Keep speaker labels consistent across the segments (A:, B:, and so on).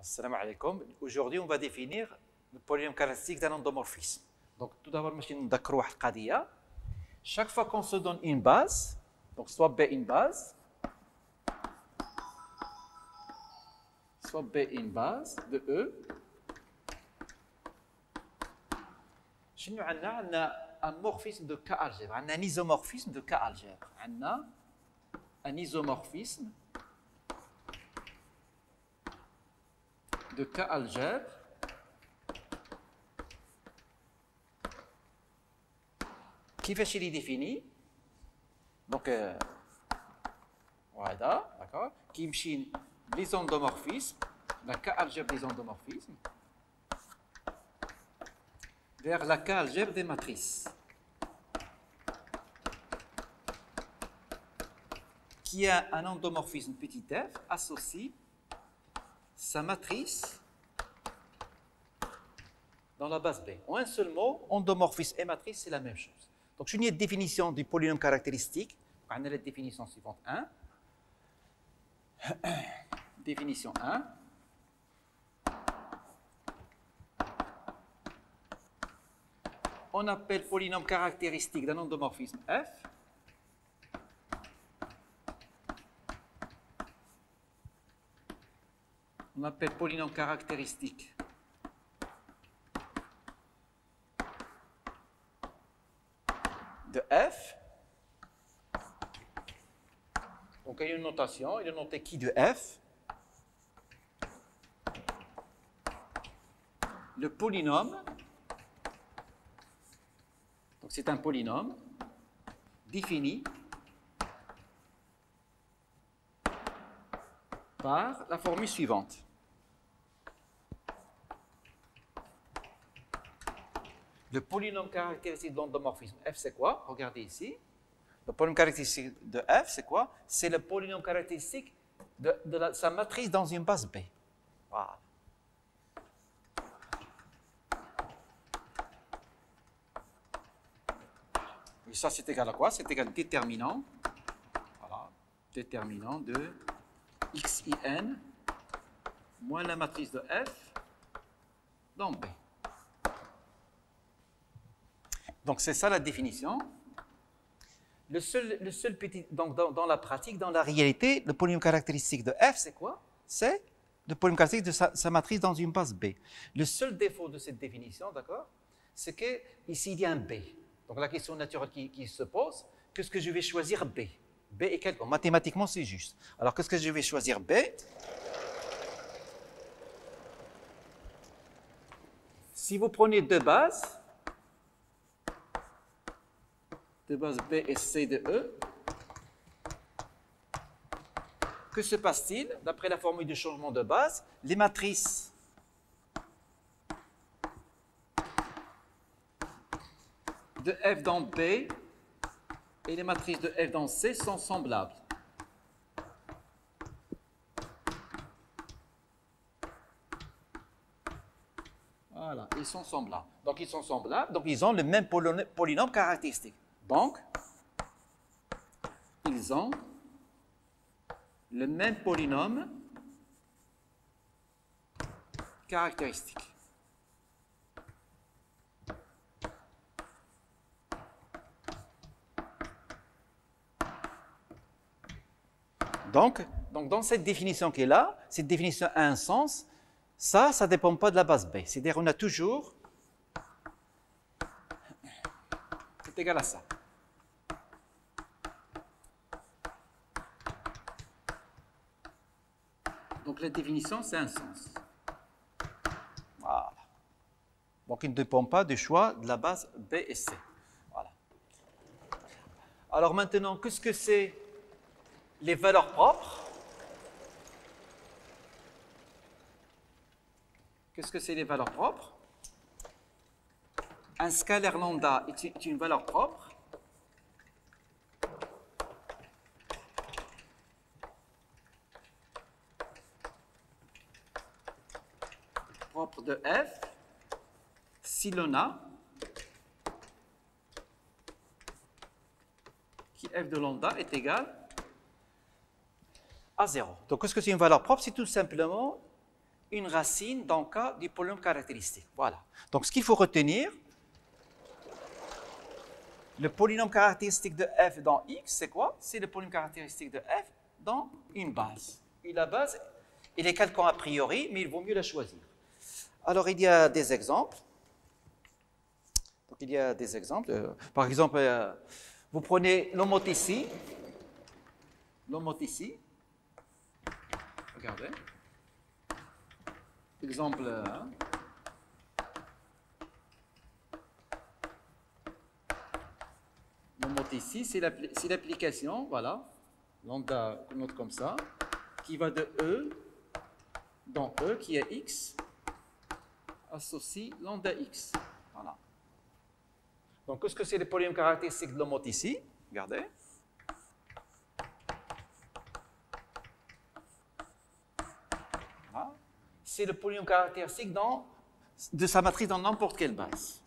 A: Assalamu alaikum. Aujourd'hui, on va définir le polynôme caractéristique d'un endomorphisme. Donc, tout d'abord, chaque fois qu'on se donne une base, donc soit B une base, soit B une base de E, chez nous, on a un morphisme de K algèbre, on a un isomorphisme de K algèbre. On a un isomorphisme de K algèbre qui fait chez les définis. Donc, voilà, d'accord, qui me chine les endomorphismes, la K algèbre des endomorphismes, vers la K algèbre des matrices, qui a un endomorphisme petit f associe sa matrice dans la base B. En un seul mot, endomorphisme et matrice, c'est la même chose. Donc, je n'ai une définition du polynôme caractéristique. On a la définition suivante 1. Définition 1. On appelle polynôme caractéristique d'un endomorphisme F on appelle polynôme caractéristique de F. Donc, il y a une notation, il est noté qui de F. Le polynôme, donc c'est un polynôme défini par la formule suivante. Le polynôme caractéristique de l'endomorphisme F, c'est quoi? Regardez ici. Le polynôme caractéristique de F, c'est quoi? C'est le polynôme caractéristique de sa matrice dans une base B. Voilà. Et ça, c'est égal à quoi? C'est égal à déterminant. Voilà. Déterminant de xin moins la matrice de F dans B. Donc, c'est ça la définition. Le seul petit. Donc, dans la pratique, dans la réalité, le polynôme caractéristique de F, c'est quoi? C'est le polynôme caractéristique de sa matrice dans une base B. Le seul défaut de cette définition, d'accord, c'est qu'ici, il y a un B. Donc, la question naturelle qui se pose, qu'est-ce que je vais choisir B? B est quel? Mathématiquement, c'est juste. Alors, qu'est-ce que je vais choisir B? Si vous prenez deux bases, B et C de E, que se passe-t-il? D'après la formule de changement de base, les matrices de F dans B et les matrices de F dans C sont semblables. Voilà, ils sont semblables. Donc, ils sont semblables, donc ils ont le même polynôme caractéristique. Donc, ils ont le même polynôme caractéristique. Donc, dans cette définition qui est là, cette définition a un sens. Ça ne dépend pas de la base B. C'est-à-dire qu'on a toujours... C'est égal à ça. Donc, la définition, c'est un sens. Voilà. Donc, il ne dépend pas du choix de la base B et C. Voilà. Alors maintenant, qu'est-ce que c'est les valeurs propres? Qu'est-ce que c'est les valeurs propres? Un scalaire lambda est une valeur propre de F si l'on a qui f de lambda est égal à 0. Donc, qu'est-ce que c'est une valeur propre? C'est tout simplement une racine dans le cas du polynôme caractéristique. Voilà. Donc, ce qu'il faut retenir, le polynôme caractéristique de f dans x, c'est quoi? C'est le polynôme caractéristique de f dans une base. Et la base, il est calculable a priori, mais il vaut mieux la choisir. Alors, il y a des exemples. Donc, il y a des exemples. Par exemple, vous prenez l'homothétie. L'homothétie. Regardez. Exemple 1. L'homothétie, c'est l'application, voilà, lambda, qu'on note comme ça, qui va de E dans E, qui est x, associe lambda x. Voilà. Donc, qu'est-ce que c'est le polynôme caractéristique de l'homothétie? Regardez. Voilà. C'est le polynôme caractéristique de sa matrice dans n'importe quelle base.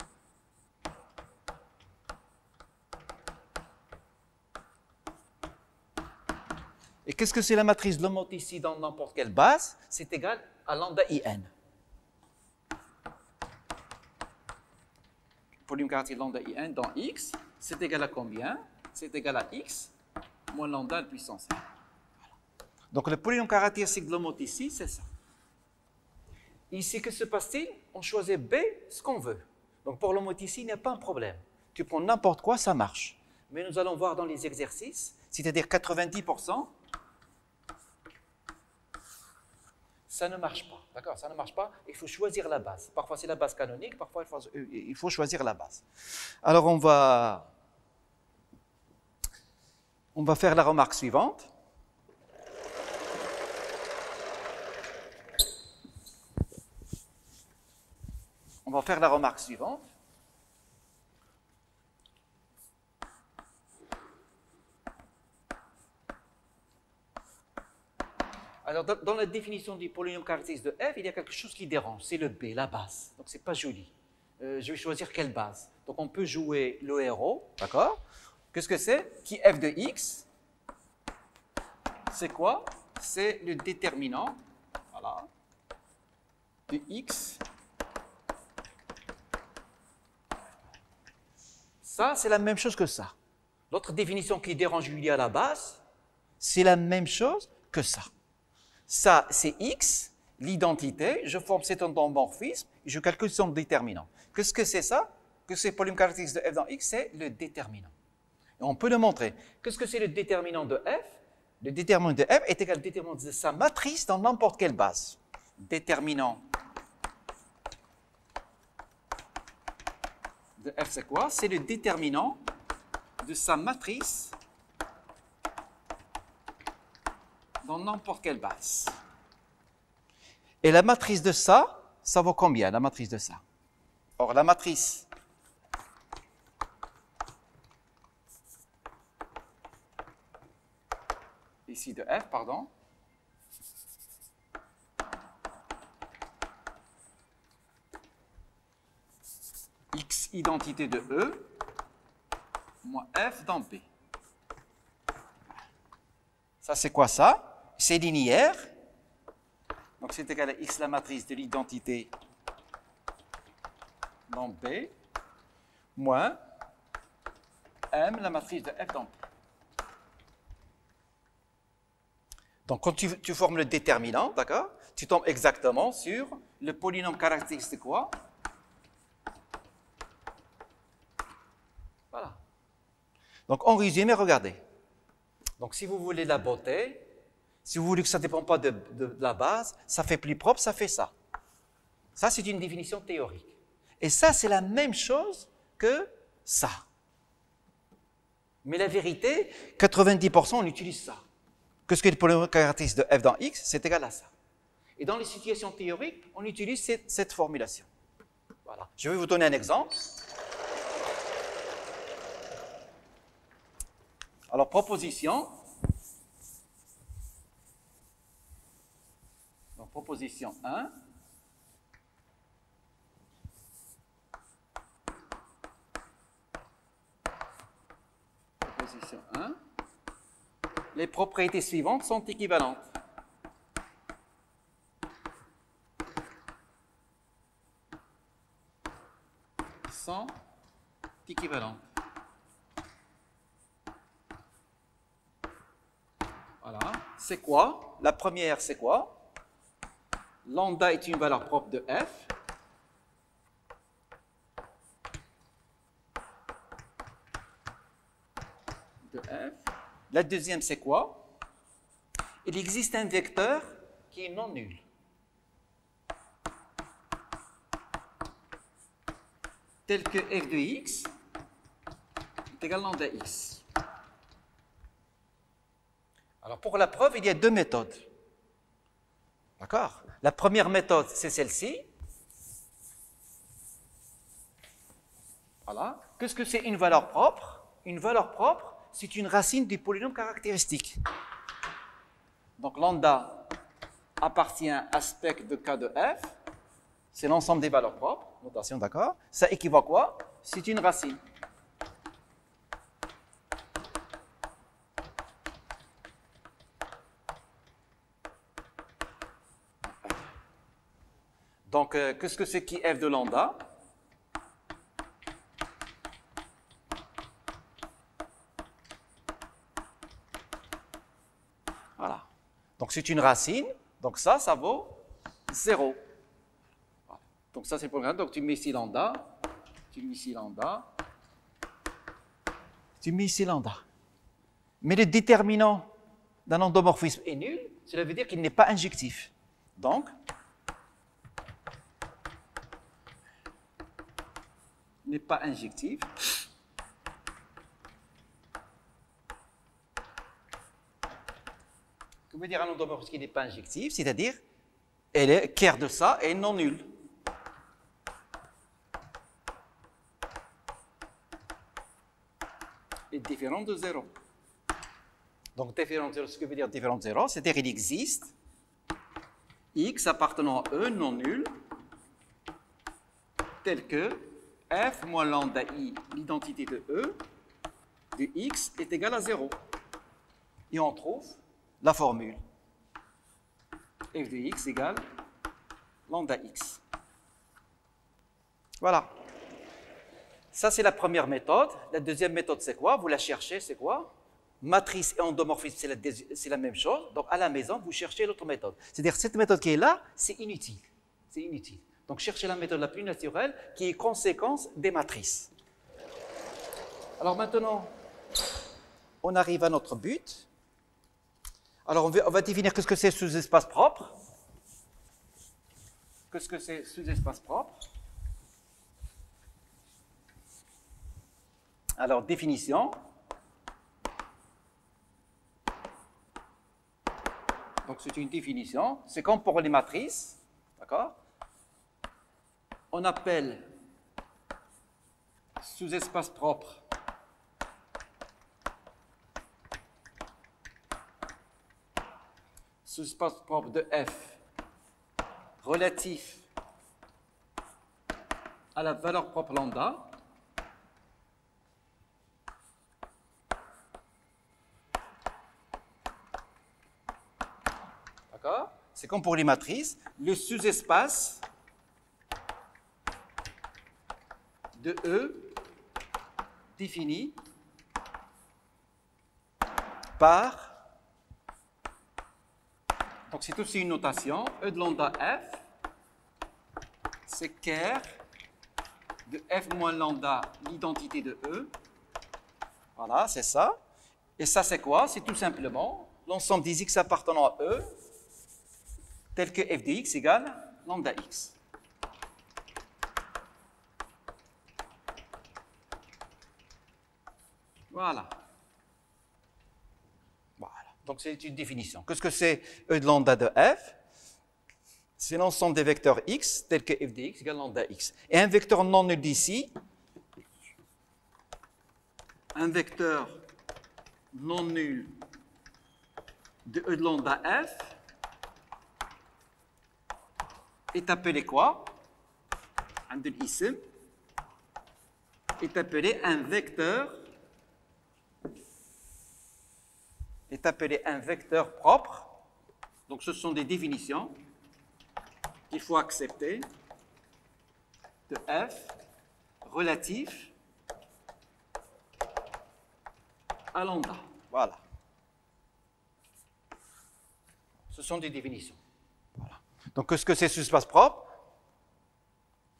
A: Et qu'est-ce que c'est la matrice de l'homothétie dans n'importe quelle base? C'est égal à lambda in. Polynôme caractéristique lambda in dans x, c'est égal à combien? C'est égal à x moins lambda puissance 1. Voilà. Donc le polynôme caractéristique de l'homothétie, c'est ça. Ici, que se passe-t-il? On choisit B, ce qu'on veut. Donc pour l'homothétie, il n'y a pas un problème. Tu prends n'importe quoi, ça marche. Mais nous allons voir dans les exercices, c'est-à-dire 90%, ça ne marche pas. D'accord? Ça ne marche pas. Il faut choisir la base. Parfois, c'est la base canonique. Parfois, il faut choisir la base. Alors, on va faire la remarque suivante. On va faire la remarque suivante. Alors, dans la définition du polynôme caractéristique de f, il y a quelque chose qui dérange, c'est le b, la base. Donc, ce n'est pas joli. Je vais choisir quelle base. Donc, on peut jouer le héros, d'accord? Qu'est-ce que c'est? Qui f de x, c'est quoi? C'est le déterminant, voilà, de x. Ça, c'est la même chose que ça. L'autre définition qui dérange Julie à la base, c'est la même chose que ça. Ça, c'est x, l'identité, je forme cet endomorphisme, et je calcule son déterminant. Qu'est-ce que c'est ça? Que c'est le polynôme caractéristique de f dans x, c'est le déterminant. Et on peut le montrer. Qu'est-ce que c'est le déterminant de f? Le déterminant de f est égal au déterminant de sa matrice dans n'importe quelle base. Déterminant de f, c'est quoi? C'est le déterminant de sa matrice dans n'importe quelle base. Et la matrice de ça, ça vaut combien, la matrice de ça? Or, la matrice ici de f, pardon, x identité de E moins f dans B. Ça, c'est quoi ça? C'est linéaire. Donc, c'est égal à x la matrice de l'identité dans B moins m la matrice de f dans B. Donc, quand tu formes le déterminant, d'accord, tu tombes exactement sur le polynôme caractéristique quoi? Voilà. Donc, en résumé, regardez. Donc, si vous voulez la beauté, si vous voulez que ça ne dépend pas de la base, ça fait plus propre, ça fait ça. Ça, c'est une définition théorique. Et ça, c'est la même chose que ça. Mais la vérité, 90%, on utilise ça. Qu'est-ce que le polynôme caractéristique de f dans x? C'est égal à ça. Et dans les situations théoriques, on utilise cette formulation. Voilà. Je vais vous donner un exemple. Alors, proposition. Donc, proposition 1. Proposition 1. Les propriétés suivantes sont équivalentes. sont équivalentes. Voilà. C'est quoi? La première, c'est quoi? Lambda est une valeur propre de f. De f. La deuxième, c'est quoi? Il existe un vecteur qui est non nul. Tel que f de x est égal à lambda x. Alors, pour la preuve, il y a deux méthodes. D'accord? La première méthode, c'est celle-ci. Voilà. Qu'est-ce que c'est une valeur propre? Une valeur propre, c'est une racine du polynôme caractéristique. Donc, lambda appartient à spec de k de f. C'est l'ensemble des valeurs propres. Notation, d'accord? Ça équivaut à quoi? C'est une racine. Donc, qu'est-ce que c'est qui f de lambda? Voilà. Donc, c'est une racine. Donc, ça vaut 0. Voilà. Donc, ça, c'est le programme. Donc, tu mets ici lambda. Tu mets ici lambda. Tu mets ici lambda. Mais le déterminant d'un endomorphisme est nul. Cela veut dire qu'il n'est pas injectif. Donc, n'est pas injectif. Que veut dire un endomorphisme qui n'est pas injectif? C'est-à-dire, elle est qu'er de ça est non nulle. Est différent de 0. Donc, différent de 0, ce que veut dire différent de 0, c'est-à-dire qu'il existe x appartenant à E non nul, tel que f moins lambda i, l'identité de E, de x est égale à 0. Et on trouve la formule f de x égale lambda x. Voilà. Ça, c'est la première méthode. La deuxième méthode, c'est quoi? Vous la cherchez, c'est quoi? Matrice et endomorphisme, c'est la même chose. Donc, à la maison, vous cherchez l'autre méthode. C'est-à-dire, cette méthode qui est là, c'est inutile. C'est inutile. Donc, cherchez la méthode la plus naturelle qui est conséquence des matrices. Alors, maintenant, on arrive à notre but. Alors, on va définir qu'est-ce que c'est sous-espace propre. Qu'est-ce que c'est sous-espace propre? Alors, définition. Donc, c'est une définition. C'est comme pour les matrices. D'accord? On appelle sous-espace propre sous-espace propre de f relatif à la valeur propre lambda. D'accord? C'est comme pour les matrices. Le sous-espace de E défini par, donc c'est aussi une notation, E de lambda f, c'est ker de f moins lambda, l'identité de E. Voilà, c'est ça. Et ça, c'est quoi? C'est tout simplement l'ensemble des x appartenant à E, tel que f de x égale lambda x. Voilà. Voilà. Donc, c'est une définition. Qu'est-ce que c'est E de lambda de f? C'est l'ensemble des vecteurs x, tel que f de x égale lambda x. Et un vecteur non nul d'ici, un vecteur non nul de E de lambda f est appelé quoi? عند الاسم est appelé un vecteur propre. Donc ce sont des définitions qu'il faut accepter de f relatif à lambda. Voilà. Ce sont des définitions. Voilà. Donc, qu'est-ce que c'est sous-espace propre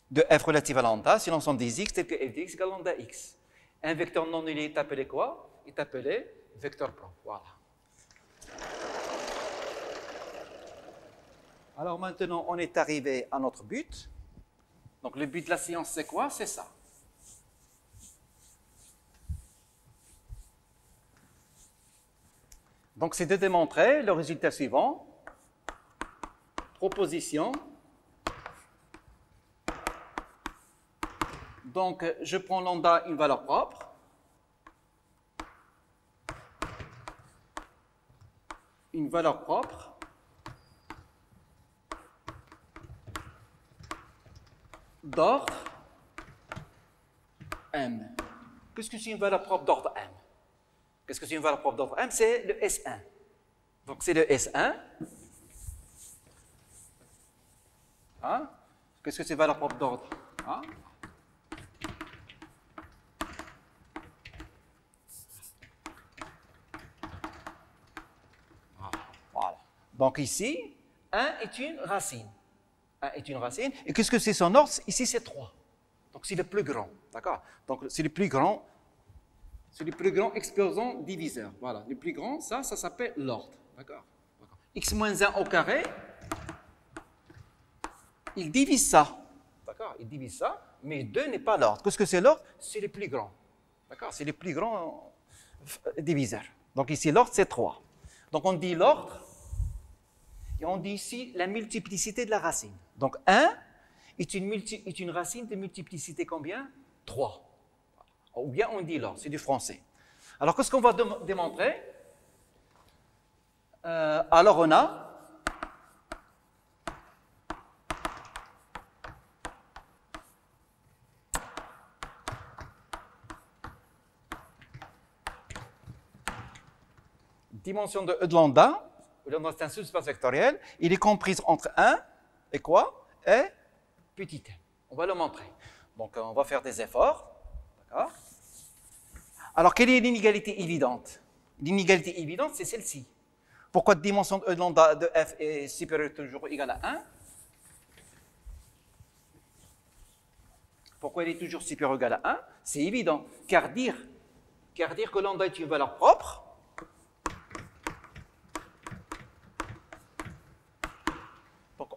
A: de f relatif à lambda si l'ensemble des x tel que f de x égale lambda x. Un vecteur non nul est appelé quoi? Est appelé vecteur propre. Voilà. Alors maintenant, on est arrivé à notre but. Donc le but de la séance, c'est quoi? C'est ça. Donc c'est de démontrer le résultat suivant. Proposition. Donc je prends lambda une valeur propre. Une valeur propre. D'ordre M. Qu'est-ce que c'est une valeur propre d'ordre M? Qu'est-ce que c'est une valeur propre d'ordre M? C'est le S1. Donc c'est le S1. Hein? Qu'est-ce que c'est une valeur propre d'ordre? Hein? Voilà. Donc ici, 1 est une racine. 1 est une racine. Et qu'est-ce que c'est son ordre? Ici, c'est 3. Donc, c'est le plus grand. D'accord? Donc, c'est le plus grand exposant diviseur. Voilà. Le plus grand, ça s'appelle l'ordre. D'accord? X moins 1 au carré, il divise ça. D'accord? Il divise ça, mais 2 n'est pas l'ordre. Qu'est-ce que c'est l'ordre? C'est le plus grand. D'accord? C'est le plus grand diviseur. Donc, ici, l'ordre, c'est 3. Donc, on dit l'ordre. Et on dit ici la multiplicité de la racine. Donc 1 est une racine de multiplicité combien? 3. Ou bien on dit l'ordre, c'est du français. Alors qu'est-ce qu'on va démontrer? Alors on a dimension de E de lambda. C'est un sous-espace vectoriel, il est compris entre 1 et quoi? Et petit m. On va le montrer. Donc, on va faire des efforts. D'accord? Alors, quelle est l'inégalité évidente? L'inégalité évidente, c'est celle-ci. Pourquoi la dimension de E de lambda de f est supérieure toujours ou égale à 1? Pourquoi elle est toujours supérieure ou égale à 1? C'est évident. Car dire que lambda est une valeur propre,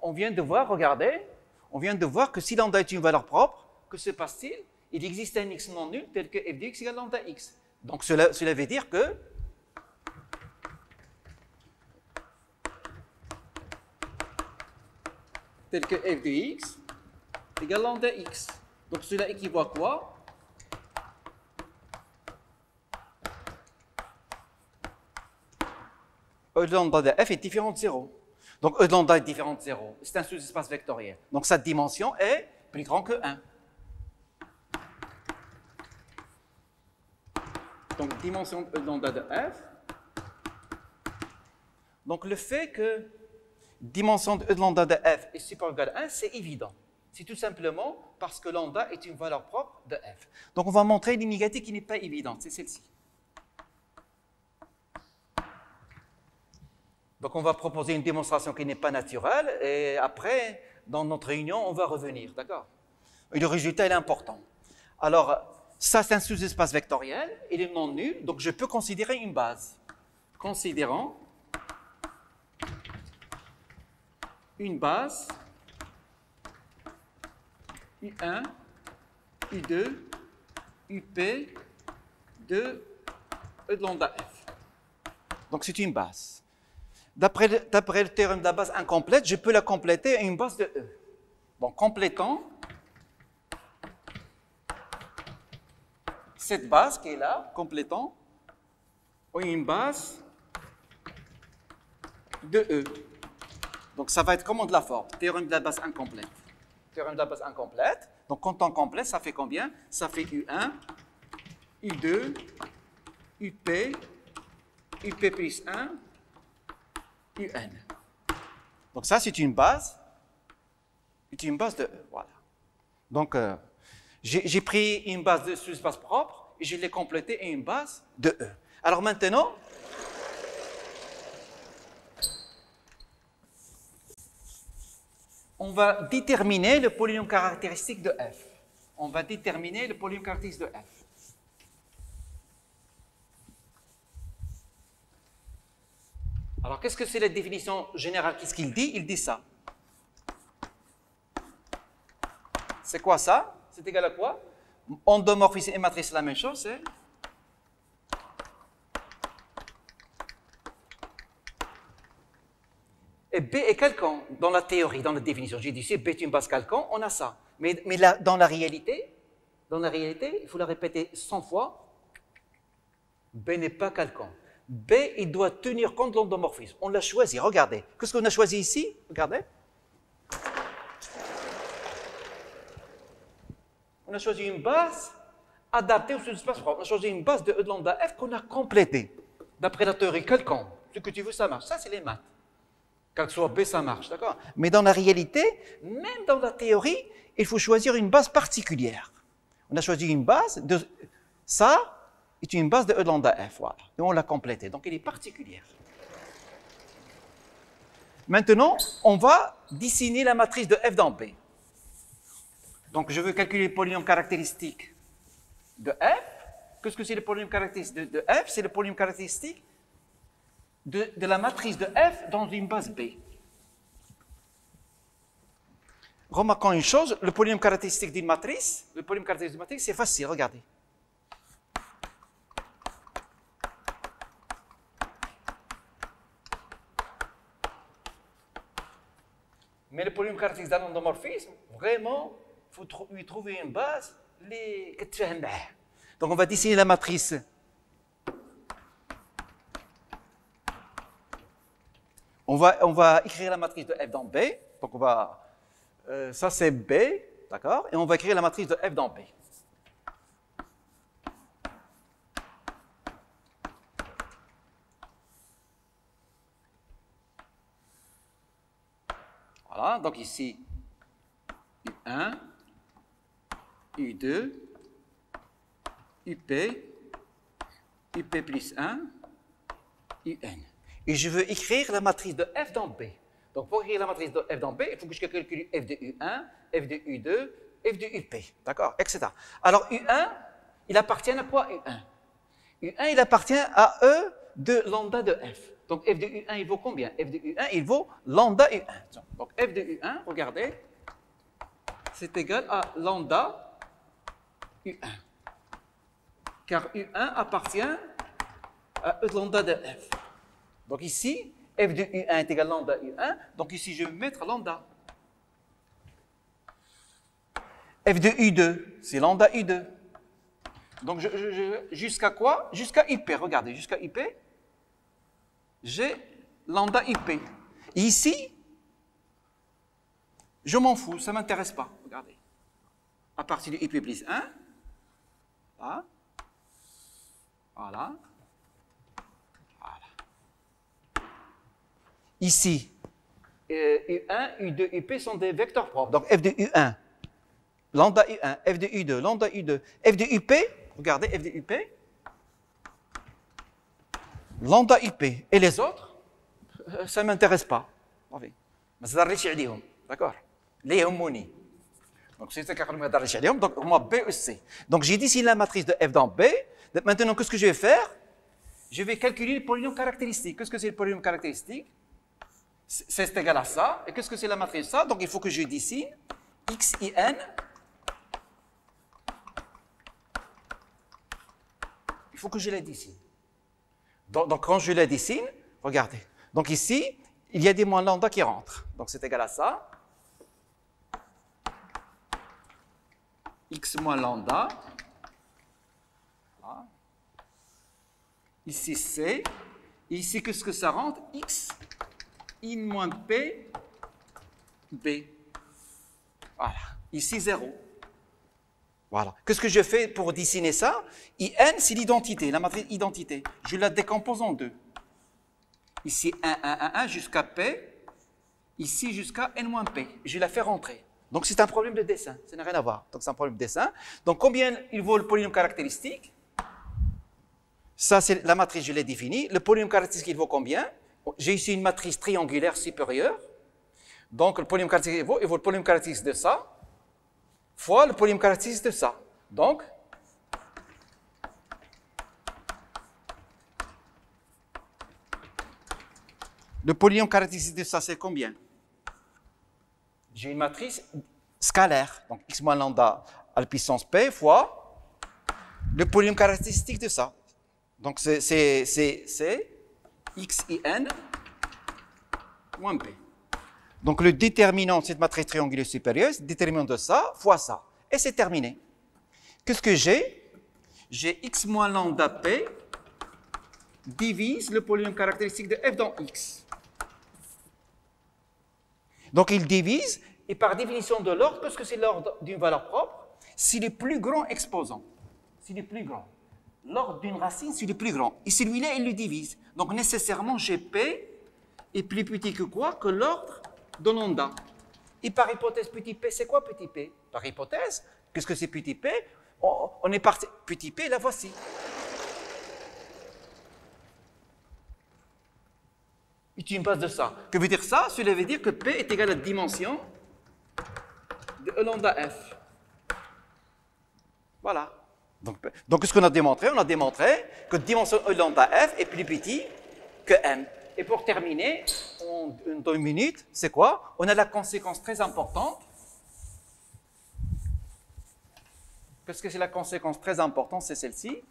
A: on vient de voir, regardez, on vient de voir que si lambda est une valeur propre, que se passe-t-il? Il existe un x non nul tel que f de x égale lambda x. Donc cela veut dire que tel que f de x égale lambda x. Donc cela équivaut à quoi? E de lambda de f est différent de 0. Donc E de lambda est différent de 0. C'est un sous-espace vectoriel. Donc sa dimension est plus grande que 1. Donc dimension de E de lambda de f. Donc le fait que dimension de E de lambda de f est supérieure ou égale à 1, c'est évident. C'est tout simplement parce que lambda est une valeur propre de f. Donc on va montrer l'inégalité qui n'est pas évidente, c'est celle-ci. Donc, on va proposer une démonstration qui n'est pas naturelle et après, dans notre réunion, on va revenir, d'accord? Et le résultat, il est important. Alors, ça, c'est un sous-espace vectoriel, il est non nul, donc je peux considérer une base. Considérons une base U1, U2, UP de E de lambda f. Donc, c'est une base. D'après le théorème de la base incomplète, je peux la compléter à une base de E. Donc, complétons cette base qui est là, complétons une base de E. Donc, ça va être comment de la forme? Théorème de la base incomplète. Théorème de la base incomplète. Donc, quand on complète, ça fait combien? Ça fait U1, U2, UP, UP plus 1, UN. Donc ça, c'est une base de E. Voilà. Donc, J'ai pris une base de sous-espace propre et je l'ai complétée à une base de E. Alors maintenant, on va déterminer le polynôme caractéristique de F. On va déterminer le polynôme caractéristique de F. Alors, qu'est-ce que c'est la définition générale? Qu'est-ce qu'il dit? Il dit ça. C'est quoi ça? C'est égal à quoi? Endomorphisme et matrice, c'est la même chose, c'est... Et B est quelconque dans la théorie, dans la définition. J'ai dit, si B est une base quelconque, on a ça. Mais là, dans la réalité, il faut la répéter 100 fois, B n'est pas quelconque. B, il doit tenir compte de l'endomorphisme. On l'a choisi, regardez. Qu'est-ce qu'on a choisi ici? Regardez. On a choisi une base adaptée au sous-espace propre. On a choisi une base de E de lambda F qu'on a complétée. D'après la théorie quelconque. Ce que tu veux, ça marche. Ça, c'est les maths. Quel que soit B, ça marche, d'accord? Mais dans la réalité, même dans la théorie, il faut choisir une base particulière. On a choisi une base de... Ça est une base de E de lambda F, voilà. Et on l'a complétée, donc elle est particulière. Maintenant, on va dessiner la matrice de F dans B. Donc, je veux calculer le polynôme caractéristique de F. Qu'est-ce que c'est le polynôme caractéristique de F? C'est le polynôme caractéristique de la matrice de F dans une base B. Remarquons une chose, le polynôme caractéristique d'une matrice, c'est facile, regardez. Mais le polynôme caractéristique d'un endomorphisme, vraiment, il faut lui trouver une base. Donc on va dessiner la matrice. On va écrire la matrice de F dans B. Donc on va, ça c'est B, d'accord? Et on va écrire la matrice de F dans B. Voilà, donc ici, U1, U2, UP, UP plus 1, UN. Et je veux écrire la matrice de F dans B. Donc, pour écrire la matrice de F dans B, il faut que je calcule F de U1, F de U2, F de UP, d'accord, etc. Alors, U1, il appartient à quoi, U1? U1, il appartient à E de lambda de F. Donc, F de U1, il vaut combien? F de U1, il vaut lambda U1. Donc, F de U1, regardez, c'est égal à lambda U1. Car U1 appartient à E de lambda de F. Donc ici, F de U1 est égal à lambda U1. Donc ici, je vais mettre lambda. F de U2, c'est lambda U2. Donc jusqu'à quoi? Jusqu'à IP. Regardez, jusqu'à IP, j'ai lambda IP. Et ici, je m'en fous, ça ne m'intéresse pas. Regardez. À partir de IP plus 1, là, voilà. Ici, U1, U2, UP sont des vecteurs propres. Donc F de U1, lambda U1, F de U2, lambda U2, F de UP, regardez, F de UP, lambda UP. Et les autres, ça ne m'intéresse pas. D'accord? Les homonies. Donc c'est ça que je vais donc moi B et C. Donc j'ai dessiné la matrice de F dans B. Maintenant, qu'est-ce que je vais faire? Je vais calculer le polynôme caractéristique. Qu'est-ce que c'est le polynôme caractéristique? C'est égal à ça. Et qu'est-ce que c'est la matrice de ça? Donc il faut que je dessine X, I, N. Il faut que je la dessine. Donc quand je la dessine, regardez. Donc ici, il y a des moins lambda qui rentrent. Donc c'est égal à ça. X moins lambda. Voilà. Ici C. Et ici, qu'est-ce que ça rentre? X. I moins P, B. Voilà. Ici, 0. Voilà. Qu'est-ce que je fais pour dessiner ça? IN, c'est l'identité, la matrice identité. Je la décompose en deux. Ici, 1, 1, 1, 1 jusqu'à P. Ici, jusqu'à N moins P. Je la fais rentrer. Donc c'est un problème de dessin, ça n'a rien à voir. Donc c'est un problème de dessin. Donc combien il vaut le polynôme caractéristique? Ça c'est la matrice, je l'ai définie. Le polynôme caractéristique, il vaut combien? J'ai ici une matrice triangulaire supérieure. Donc le polynôme caractéristique, il vaut le polynôme caractéristique de ça, fois le polynôme caractéristique de ça. Donc, le polynôme caractéristique de ça, c'est combien? J'ai une matrice scalaire, donc x moins lambda à la puissance p fois le polynôme caractéristique de ça. Donc c'est x i n moins p. Donc le déterminant de cette matrice triangulaire supérieure, c'est le déterminant de ça fois ça. Et c'est terminé. Qu'est-ce que j'ai? J'ai x moins lambda p divise le polynôme caractéristique de f dans x. Donc il divise, et par définition de l'ordre, parce que c'est l'ordre d'une valeur propre, c'est le plus grand exposant. C'est le plus grand. L'ordre d'une racine, c'est le plus grand. Et celui-là, il le divise. Donc nécessairement, j'ai p est plus petit que quoi? Que l'ordre de lambda. Et par hypothèse, petit p, c'est quoi petit p? Par hypothèse, qu'est-ce que c'est petit p? On est parti. Petit p, la voici. Et tu me passes de ça. Que veut dire ça? Cela veut dire que P est égal à la dimension de E lambda F. Voilà. Donc qu'est-ce qu'on a démontré? On a démontré que la dimension E lambda F est plus petit que M. Et pour terminer, dans une minute, c'est quoi? On a la conséquence très importante. Qu'est-ce que c'est la conséquence très importante? C'est celle-ci.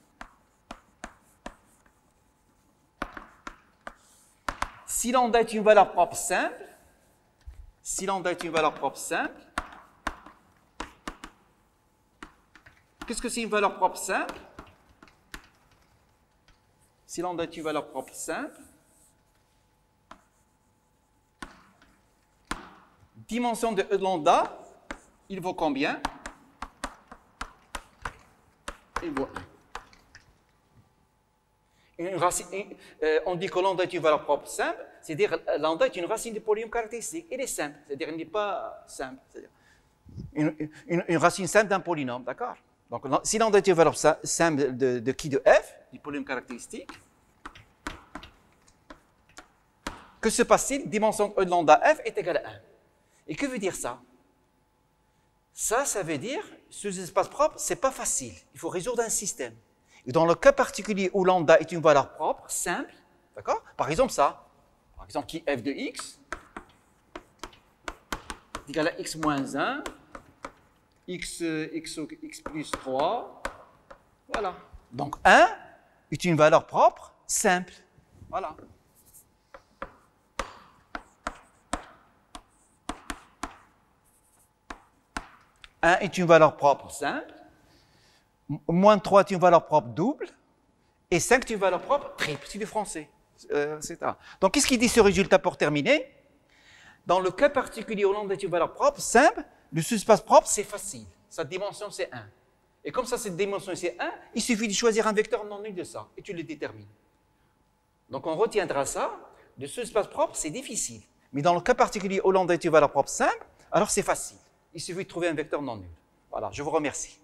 A: Si lambda est une valeur propre simple, qu'est-ce que c'est une valeur propre simple? Si lambda est une valeur propre simple, dimension de E de lambda, il vaut combien? Il vaut 1. On dit que lambda est une valeur propre simple, c'est-à-dire lambda est une racine de polynôme caractéristique. Il est simple, c'est-à-dire il n'est pas simple. Une racine simple d'un polynôme, d'accord? Donc si lambda est une valeur simple de qui? De f, du polynôme caractéristique, que se passe-t-il? Dimension E de lambda f est égale à 1. Et que veut dire ça? Ça veut dire, sur les espaces propres, ce n'est pas facile. Il faut résoudre un système. Et dans le cas particulier où lambda est une valeur propre, simple, d'accord? Par exemple ça, par exemple qui f de x est égal à x moins 1, x plus 3, voilà. Donc 1 est une valeur propre, simple, voilà. Un est une valeur propre simple, moins 3 est une valeur propre double, et 5 est une valeur propre triple, c'est du français, etc. Donc, qu'est-ce qu'il dit ce résultat pour terminer? Dans le cas particulier où lambda est une valeur propre simple, le sous-espace propre, c'est facile. Sa dimension, c'est 1. Et comme ça, cette dimension, c'est 1, il suffit de choisir un vecteur non nul de ça, et tu le détermines. Donc, on retiendra ça. Le sous-espace propre, c'est difficile. Mais dans le cas particulier où lambda est une valeur propre simple, alors c'est facile. Il suffit de trouver un vecteur non nul. Voilà, je vous remercie.